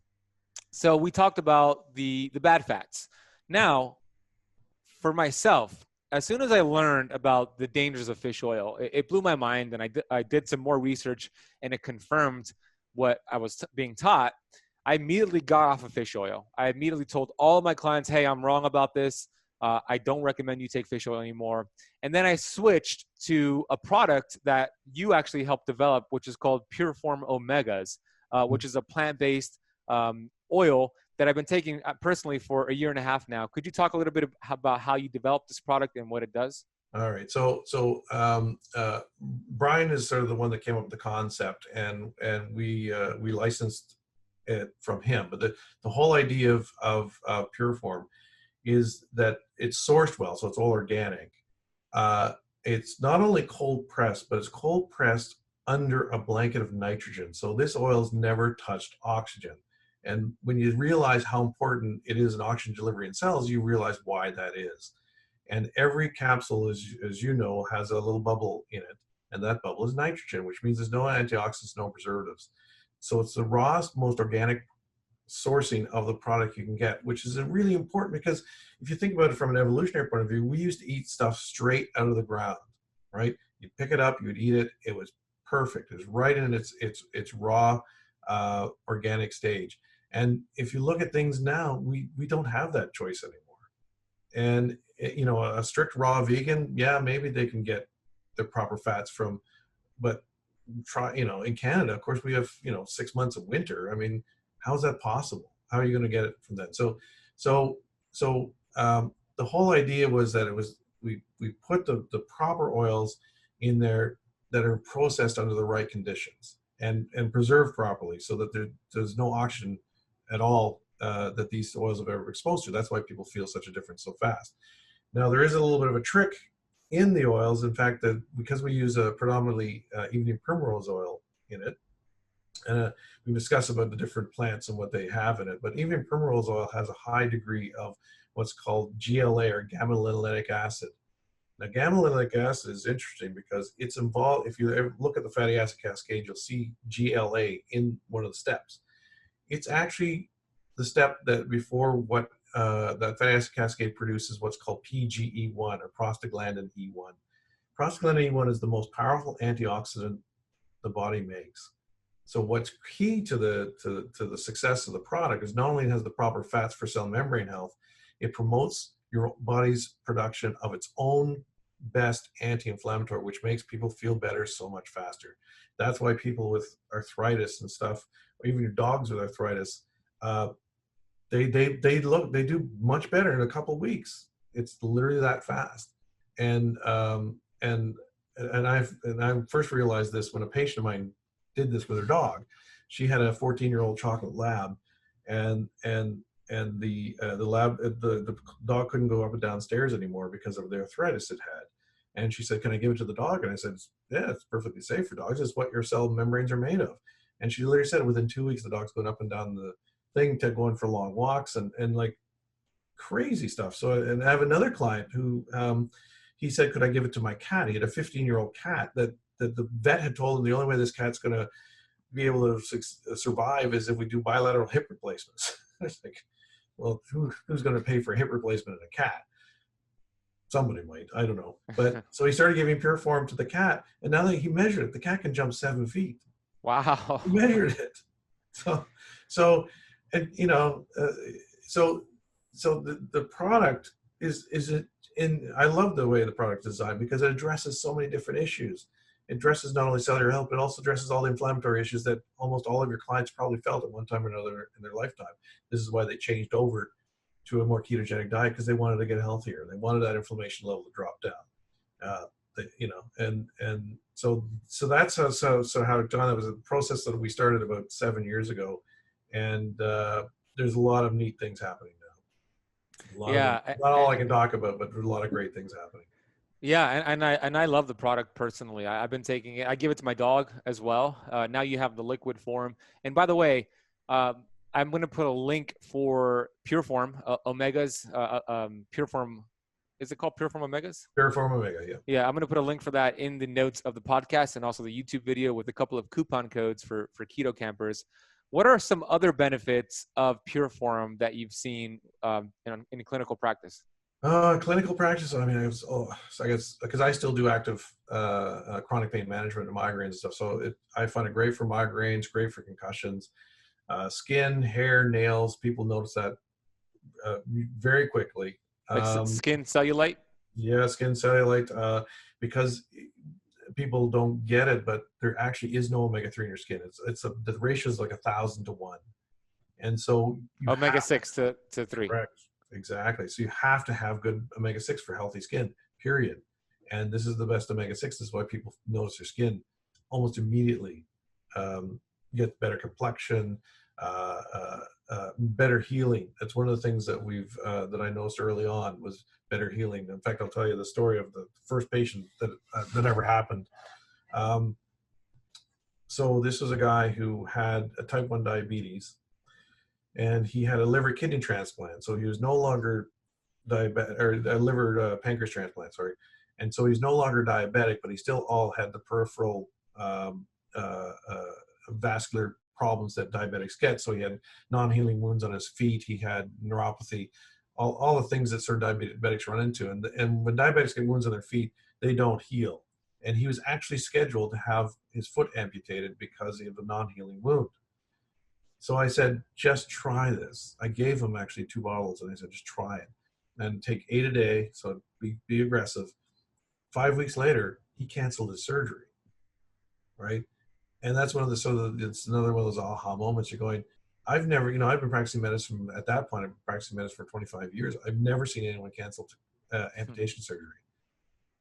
So we talked about the bad fats. Now, for myself, as soon as I learned about the dangers of fish oil, it blew my mind, and I did some more research, and it confirmed what I was being taught. I immediately got off of fish oil. I immediately told all of my clients, hey, I'm wrong about this. I don't recommend you take fish oil anymore. And then I switched to a product that you actually helped develop, which is called Pureform Omegas, which is a plant-based oil that I've been taking personally for a year and a half now. Could you talk a little bit about how you developed this product and what it does? All right. Brian is sort of the one that came up with the concept, and we licensed it from him. But the whole idea of Pureform is that it's sourced well, so it's all organic. It's not only cold pressed, but it's cold pressed under a blanket of nitrogen. So this oil's never touched oxygen. And when you realize how important it is in oxygen delivery in cells, you realize why that is. And every capsule, as you know, has a little bubble in it. And that bubble is nitrogen, which means there's no antioxidants, no preservatives. So it's the rawest, most organic sourcing of the product you can get, which is really important, because if you think about it from an evolutionary point of view, we used to eat stuff straight out of the ground, right? You'd pick it up, you'd eat it. It was perfect. It was right in its raw organic stage. And if you look at things now, we don't have that choice anymore. And you know, a strict raw vegan, yeah, maybe they can get the proper fats from, but try, you know, in Canada, of course, we have, you know, 6 months of winter. I mean, how is that possible? How are you going to get it from that? The whole idea was that we put the proper oils in there that are processed under the right conditions and preserved properly, so that there's no oxygen at all that these oils have ever exposed to. That's why people feel such a difference so fast. Now, there is a little bit of a trick in the oils. In fact, that because we use a predominantly evening primrose oil in it, and we discuss about the different plants and what they have in it, but evening primrose oil has a high degree of what's called GLA, or gamma-linolenic acid. Now, gamma-linolenic acid is interesting because it's involved, if you ever look at the fatty acid cascade, you'll see GLA in one of the steps. It's actually the step that before what that fatty acid cascade produces what's called PGE1, or prostaglandin E1. Prostaglandin E1 is the most powerful antioxidant the body makes. So what's key to the success of the product is not only has the proper fats for cell membrane health, it promotes your body's production of its own best anti-inflammatory, which makes people feel better so much faster. That's why people with arthritis and stuff, or even your dogs with arthritis, they do much better in a couple of weeks. It's literally that fast. And I first realized this when a patient of mine did this with her dog. She had a 14-year-old chocolate lab, and the dog couldn't go up and down stairs anymore because of the arthritis it had. And she said, "Can I give it to the dog?" And I said, "Yeah, it's perfectly safe for dogs. It's what your cell membranes are made of." And she literally said within 2 weeks, the dog's going up and down the thing, to going for long walks and like crazy stuff. So, and I have another client who, he said, "Could I give it to my cat?" He had a 15-year-old cat that the vet had told him the only way this cat's going to be able to survive is if we do bilateral hip replacements. I was like, well, who's going to pay for a hip replacement in a cat? Somebody might, I don't know. But so he started giving Pureform to the cat, and now that he measured it, the cat can jump 7 feet. Wow. He measured it. So, and you know, so the product is I love the way the product is designed, because it addresses so many different issues. It addresses not only cellular health, but also addresses all the inflammatory issues that almost all of your clients probably felt at one time or another in their lifetime. This is why they changed over to a more ketogenic diet, because they wanted to get healthier. They wanted that inflammation level to drop down. You know, and so that's how it's done. It was a process that we started about 7 years ago, and there's a lot of neat things happening now. Not all I can talk about, but there's a lot of great things happening. Yeah, and I love the product personally. I've been taking it. I give it to my dog as well. Now you have the liquid form. And by the way, I'm going to put a link for Pureform Omegas. Pureform, is it called Pureform Omegas? Pureform Omega, yeah. Yeah, I'm going to put a link for that in the notes of the podcast, and also the YouTube video with a couple of coupon codes for keto campers. What are some other benefits of Pureform that you've seen in clinical practice? Clinical practice, I mean, so I guess because I still do active chronic pain management and migraines and stuff. So I find it great for migraines, great for concussions, skin, hair, nails. People notice that very quickly. Like skin cellulite? Yeah, skin cellulite, because people don't get it, but there actually is no omega-3 in your skin. The ratio is like 1,000 to 1. And so you have Omega-6 to 3. correct. Exactly. So you have to have good omega-6 for healthy skin, period. And this is the best omega-6. This is why people notice their skin almost immediately. Get better complexion, better healing. That's one of the things that that I noticed early on was better healing. In fact, I'll tell you the story of the first patient that ever happened. So this was a guy who had a type 1 diabetes, and he had a liver kidney transplant. So he was no longer diabetic, or a liver pancreas transplant, sorry. And so he's no longer diabetic, but he still all had the peripheral vascular problems that diabetics get. So he had non-healing wounds on his feet. He had neuropathy, all the things that certain diabetics run into. And when diabetics get wounds on their feet, they don't heal. And he was actually scheduled to have his foot amputated because of a non-healing wound. So I said, just try this. I gave him actually 2 bottles, and I said, just try it. And take 8 a day, so be aggressive. 5 weeks later, he canceled his surgery, right? And that's it's another one of those aha moments. You're going, I've never, I've been practicing medicine at that point. I've been practicing medicine for 25 years. I've never seen anyone cancel amputation surgery.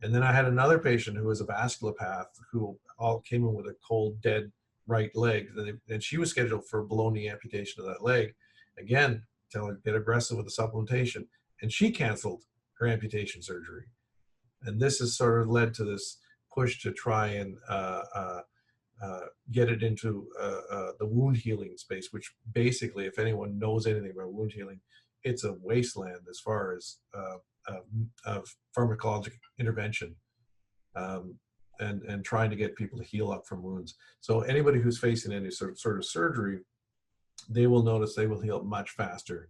And then I had another patient who was a vasculopath who all came in with a cold, dead right leg. And she was scheduled for below-knee amputation of that leg. Again, tell her, get aggressive with the supplementation. And she canceled her amputation surgery. And this has sort of led to this push to try and get it into the wound healing space, which basically, if anyone knows anything about wound healing, it's a wasteland as far as pharmacologic intervention and trying to get people to heal up from wounds. So anybody who's facing any sort of surgery, they will notice they will heal much faster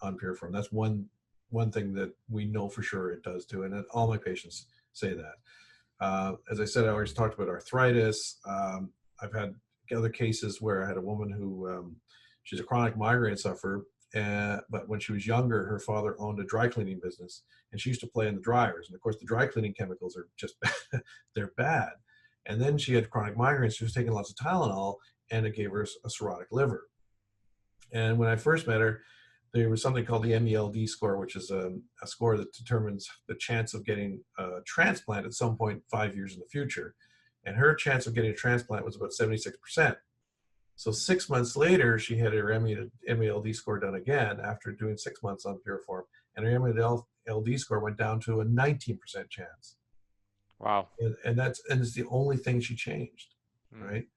on Puriform. That's one thing that we know for sure it does too, and all my patients say that. As I said, I always talked about arthritis. I've had other cases where I had a woman who, she's a chronic migraine sufferer, but when she was younger, her father owned a dry cleaning business, and she used to play in the dryers. And of course, the dry cleaning chemicals are just, they're bad. And then she had chronic migraines. She was taking lots of Tylenol, and it gave her a cirrhotic liver. And when I first met her, there was something called the MELD score, which is a score that determines the chance of getting a transplant at some point 5 years in the future. And her chance of getting a transplant was about 76%. So 6 months later, she had her MELD score done again after doing 6 months on Puriform, and her MELD score went down to a 19% chance. Wow. And it's the only thing she changed, right?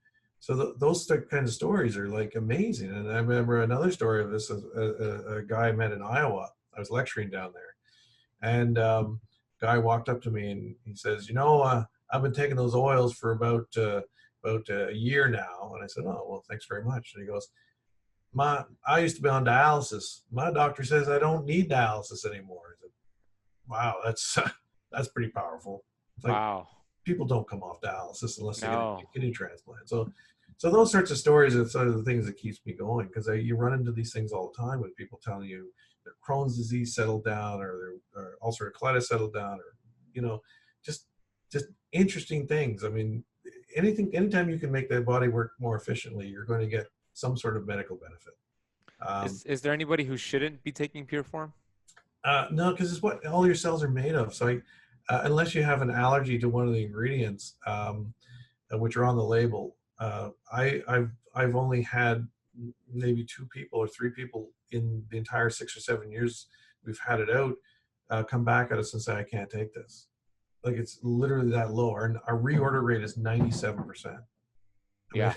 So those kind of stories are like amazing. And I remember another story of this, a guy I met in Iowa. I was lecturing down there, and guy walked up to me and he says, I've been taking those oils for about a year now. And I said, oh, well, thanks very much. And he goes, I used to be on dialysis. My doctor says I don't need dialysis anymore. I said, wow, that's pretty powerful. Like, wow. People don't come off dialysis unless they get a kidney transplant. So those sorts of stories are sort of the things that keeps me going, because you run into these things all the time with people telling you their Crohn's disease settled down, or their ulcerative colitis settled down, or just interesting things. I mean, anytime you can make the body work more efficiently, you're going to get some sort of medical benefit. Is there anybody who shouldn't be taking Puriform? No, because it's what all your cells are made of. So unless you have an allergy to one of the ingredients, which are on the label, I've only had maybe 2 people or 3 people in the entire 6 or 7 years we've had it out come back at us and say, I can't take this. Like, it's literally that low. Our reorder rate is 97%. Yeah.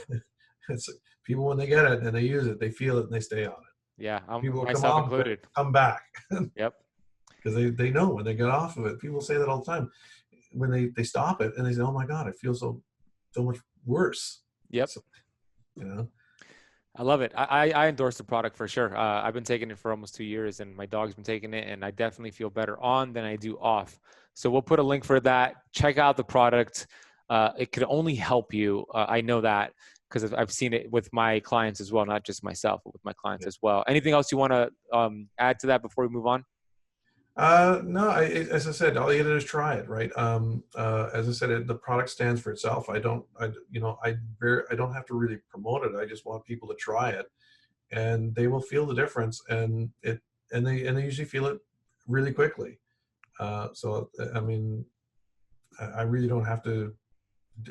It's people, when they get it and they use it, they feel it and they stay on it. Yeah, people myself included. Come back. Yep. Because they know when they get off of it. People say that all the time. When they stop it and they say, oh my God, I feel so much worse. Yep. So, I love it. I endorse the product for sure. I've been taking it for almost 2 years, and my dog's been taking it, and I definitely feel better on than I do off. So we'll put a link for that. Check out the product. It could only help you. I know that because I've seen it with my clients as well, not just myself, but with my clients as well. Anything else you want to add to that before we move on? No, as I said, all you gotta do is try it, right? As I said, the product stands for itself. I don't have to really promote it. I just want people to try it and they will feel the difference, and they usually feel it really quickly. So I mean, I really don't have to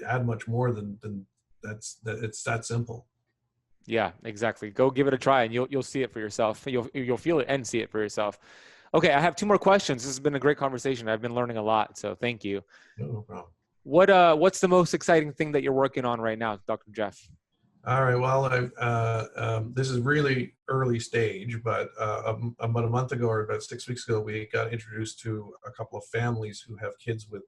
add much more than it's that simple. Yeah, exactly. Go give it a try, and you'll see it for yourself. You'll feel it and see it for yourself. Okay, I have two more questions. This has been a great conversation. I've been learning a lot, so thank you. No problem. What's the most exciting thing that you're working on right now, Dr. Jeff? All right. Well, this is really early stage, but about a month ago or about 6 weeks ago, we got introduced to a couple of families who have kids with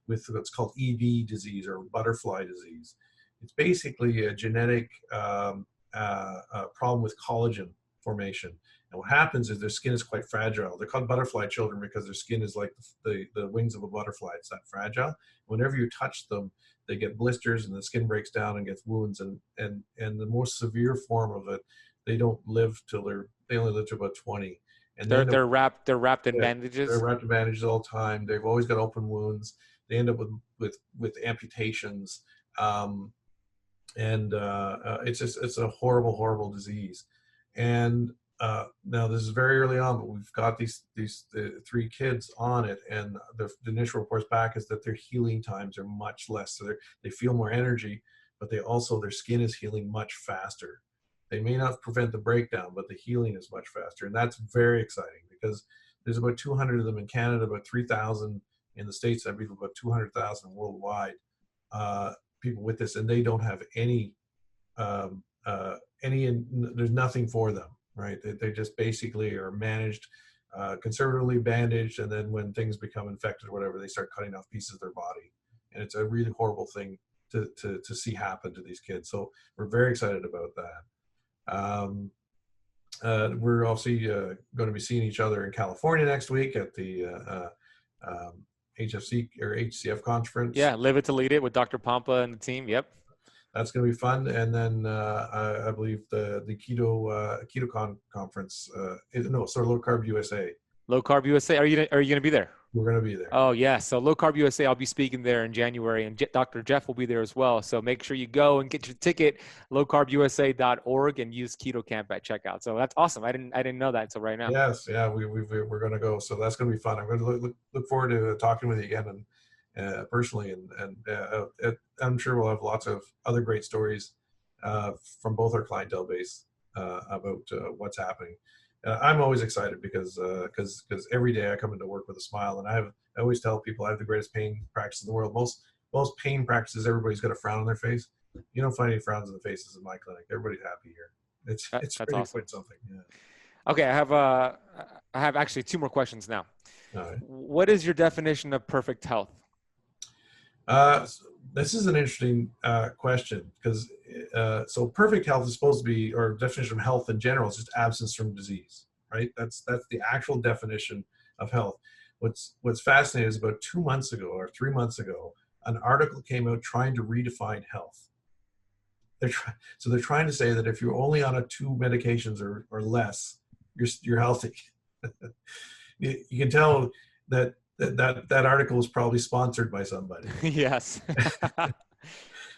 what's called EB disease, or butterfly disease. It's basically a genetic problem with collagen formation. And what happens is their skin is quite fragile. They're called butterfly children because their skin is like the wings of a butterfly. It's that fragile. Whenever you touch them, they get blisters and the skin breaks down and gets wounds. And the most severe form of it, they don't live till they only live to about 20. And They're wrapped in they're bandages. wrapped in bandages all the time. They've always got open wounds. They end up with amputations. It's a horrible disease. And now this is very early on, but we've got these three kids on it, and the initial reports back is that their healing times are much less. So they feel more energy, but their skin is healing much faster. They may not prevent the breakdown, but the healing is much faster, and that's very exciting because there's about 200 of them in Canada, about 3,000 in the States, I believe about 200,000 worldwide. People with this, and they don't have any there's nothing for them, right? They just basically are managed, conservatively bandaged, and then when things become infected or whatever, they start cutting off pieces of their body, and it's a really horrible thing to see happen to these kids. So we're very excited about that. We're obviously going to be seeing each other in California next week at the HFC or HCF conference. Yeah, Live It to Lead It with Dr. Pompa and the team. Yep. That's going to be fun. And then I believe the KetoCon conference, Low Carb USA. Low Carb USA. Are you going to be there? We're going to be there. Oh, yeah. So Low Carb USA, I'll be speaking there in January, and Dr. Jeff will be there as well. So make sure you go and get your ticket, lowcarbusa.org, and use KetoCamp at checkout. So that's awesome. I didn't know that until right now. Yes. Yeah. We're going to go. So that's going to be fun. I'm going to look forward to talking with you again personally. And I'm sure we'll have lots of other great stories from both our clientele base about what's happening. I'm always excited because every day I come into work with a smile, and I always tell people I have the greatest pain practice in the world. Most pain practices, everybody's got a frown on their face. You don't find any frowns on the faces in my clinic. Everybody's happy here. It's really awesome. quite something. Yeah. Okay, I have actually two more questions now. All right. What is your definition of perfect health? This is an interesting question because so perfect health is supposed to be, or definition of health in general, is just absence from disease, right? That's the actual definition of health. What's fascinating is about 2 months ago or 3 months ago, an article came out trying to redefine health. They're trying to say that if you're only on 2 medications or less, you're healthy. You can tell that article was probably sponsored by somebody. Yes.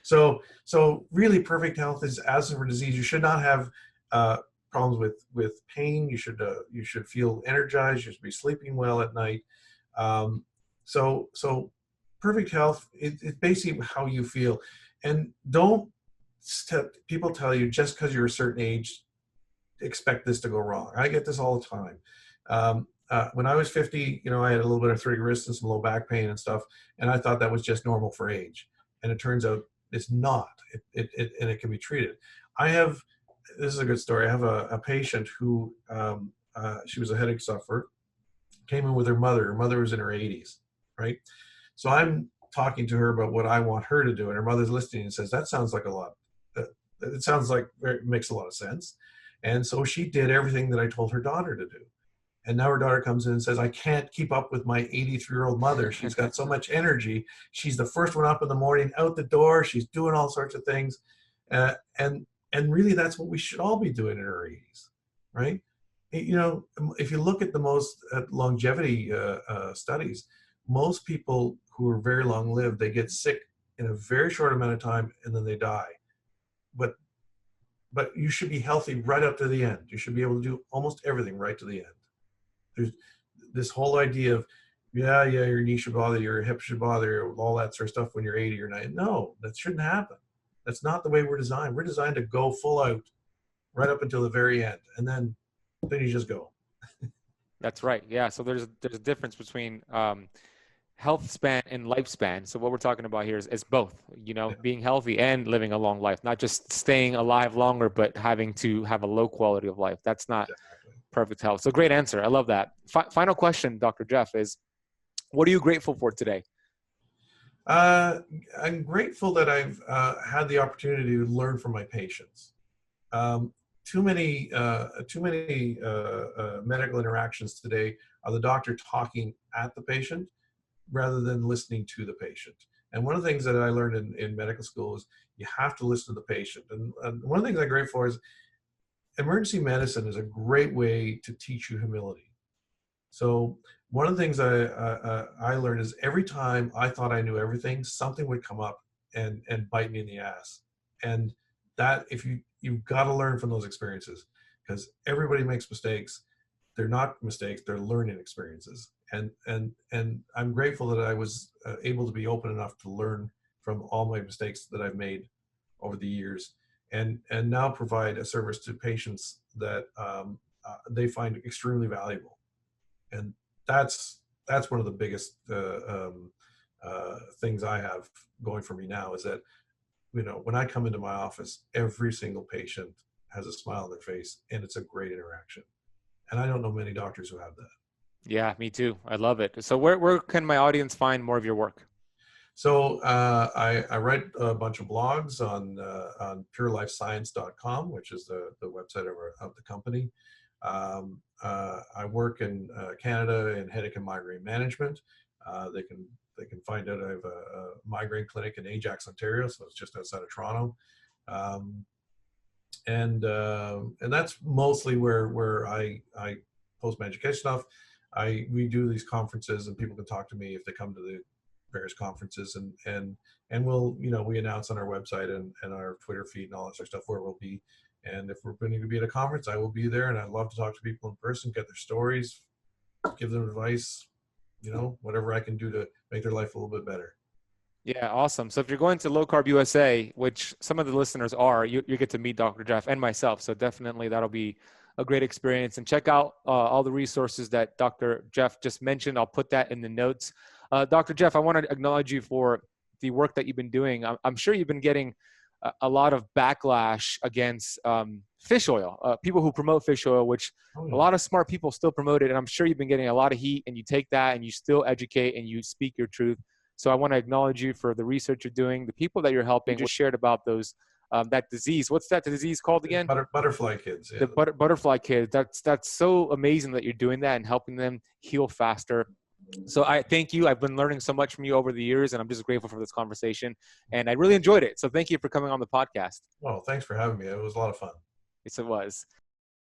So really perfect health is absence from disease. You should not have problems with pain. You should feel energized. You should be sleeping well at night. So perfect health, it's basically how you feel. And don't people tell you just because you're a certain age, expect this to go wrong. I get this all the time. When I was 50, I had a little bit of arthritic wrist and some low back pain and stuff, and I thought that was just normal for age. And it turns out it's not. And it can be treated. This is a good story. I have a patient who, she was a headache sufferer, came in with her mother. Her mother was in her 80s, right? So I'm talking to her about what I want her to do, and her mother's listening and says, that sounds like a lot. It sounds like it makes a lot of sense. And so she did everything that I told her daughter to do. And now her daughter comes in and says, I can't keep up with my 83-year-old mother. She's got so much energy. She's the first one up in the morning, out the door. She's doing all sorts of things. And really, that's what we should all be doing in our 80s, right? If you look at the most longevity studies, most people who are very long-lived, they get sick in a very short amount of time and then they die. But but you should be healthy right up to the end. You should be able to do almost everything right to the end. There's this whole idea of, yeah, your knee should bother, your hip should bother, all that sort of stuff when you're 80 or 90. No, that shouldn't happen. That's not the way we're designed. We're designed to go full out right up until the very end. And then you just go. That's right. Yeah. So there's a difference between health span and lifespan. So what we're talking about here is both, being healthy and living a long life, not just staying alive longer, but having to have a low quality of life. That's not perfect health. So great answer. I love that. Final question, Dr. Jeff, is what are you grateful for today? I'm grateful that I've had the opportunity to learn from my patients. Too many medical interactions today are the doctor talking at the patient rather than listening to the patient. And one of the things that I learned in medical school is you have to listen to the patient. And one of the things I'm grateful for is emergency medicine is a great way to teach you humility. So one of the things I learned is every time I thought I knew everything, something would come up and bite me in the ass. And that, if you've got to learn from those experiences, because everybody makes mistakes. They're not mistakes, they're learning experiences. And I'm grateful that I was able to be open enough to learn from all my mistakes that I've made over the years, and now provide a service to patients that they find extremely valuable. And that's one of the biggest things I have going for me now, is that, when I come into my office, every single patient has a smile on their face, and it's a great interaction. And I don't know many doctors who have that. Yeah, me too. I love it. So where can my audience find more of your work? So I write a bunch of blogs on purelifescience.com, which is the website of the company. I work in Canada in headache and migraine management. They can find out I have a migraine clinic in Ajax, Ontario, so it's just outside of Toronto. And that's mostly where I post my education stuff. We do these conferences, and people can talk to me if they come to the various conferences, and we'll, we announce on our website and our Twitter feed and all that sort of stuff where we'll be. And if we're going to be at a conference, I will be there, and I'd love to talk to people in person, get their stories, give them advice, whatever I can do to make their life a little bit better. Yeah, awesome. So if you're going to Low Carb USA, which some of the listeners are, you get to meet Dr. Jeff and myself. So definitely that'll be a great experience. And check out all the resources that Dr. Jeff just mentioned. I'll put that in the notes. Dr. Jeff, I want to acknowledge you for the work that you've been doing. I'm sure you've been getting a lot of backlash against fish oil, people who promote fish oil, which a lot of smart people still promote it. And I'm sure you've been getting a lot of heat, and you take that and you still educate and you speak your truth. So I want to acknowledge you for the research you're doing, the people that you're helping. You just shared about those, that disease. What's that disease called again? Butterfly kids. Yeah. The butterfly kids. That's so amazing that you're doing that and helping them heal faster. So I thank you. I've been learning so much from you over the years, and I'm just grateful for this conversation. And I really enjoyed it. So thank you for coming on the podcast. Well, thanks for having me. It was a lot of fun. Yes, it was.